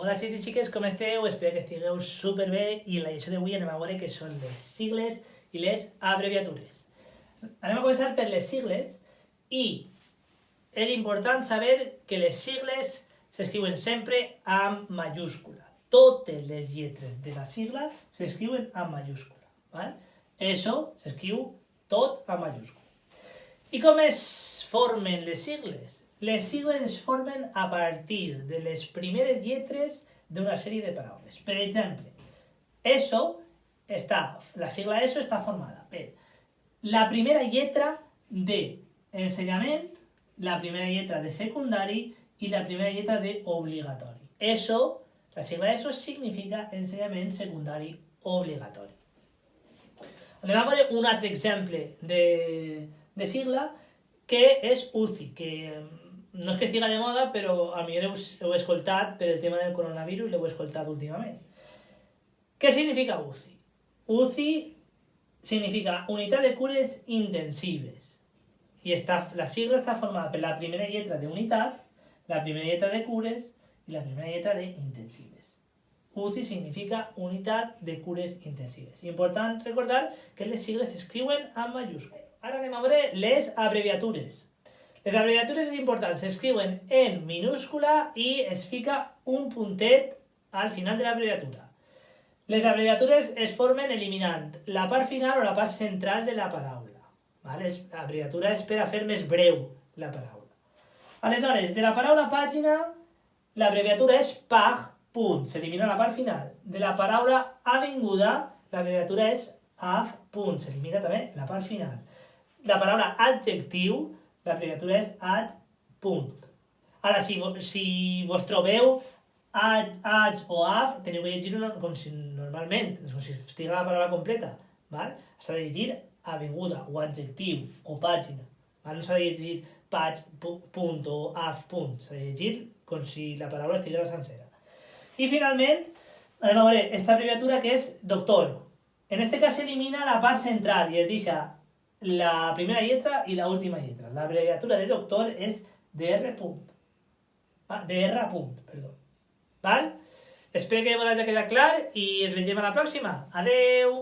Hola xics i xiques, com esteu? Espero que estigueu superbé i en la lliçó d'avui anem a veure què són les sigles i les abreviatures. Anem a començar per les sigles i és important saber que les sigles s'escriuen sempre amb majúscula. Totes les lletres de la sigla s'escriuen amb majúscula. ¿Vale? Eso s'escriu tot amb majúscula. I com es formen les sigles? Les sigles es formen a partir de les primeres lletres d'una sèrie de paraules. Per exemple, la sigla ESO està formada per la primera lletra d'ensenyament, la primera lletra de secundari i la primera lletra d'obligatori. ESO, la sigla ESO significa ensenyament secundari obligatori. Anem a veure un altre exemple de sigla que és UCI, que no és que estigui de moda, però a millor heu escoltat per el tema del coronavirus, l'heu escoltat últimament. Què significa UCI? UCI significa Unitat de Cures Intensives. I la sigla està formada per la primera lletra d'unitat, la primera lletra de cures i la primera lletra d'intensives. UCI significa Unitat de Cures Intensives. Important recordar que les sigles s'escriuen amb majúscula. Ara anem a veure les abreviatures. Les abreviatures és important, s'escriuen en minúscula i es fica un puntet al final de l'abreviatura. Les abreviatures es formen eliminant la part final o la part central de la paraula. L'abreviatura és per a fer més breu la paraula. Aleshores, de la paraula pàgina, l'abreviatura és PAG, punt, s'elimina la part final. De la paraula avinguda, l'abreviatura és AF, punt, s'elimina també la part final. La paraula adjectiu, l'abreviatura és ad, punt. Ara, si vos trobeu ad o af, teniu que llegir-ho com si normalment, com si estigués la paraula completa. S'ha de llegir avinguda, o adjectiu, o pàgina. No s'ha de llegir pag, punt, o af, punt. S'ha de llegir com si la paraula estigués sencera. I finalment, anem a veure aquesta abreviatura que és doctor. En aquest cas s'elimina la part central i es deixa la primera lletra i la última lletra. L'abreviatura de doctor és DR. Val? Espero que us hagi quedat clar i ens veiem a la pròxima. Adeu!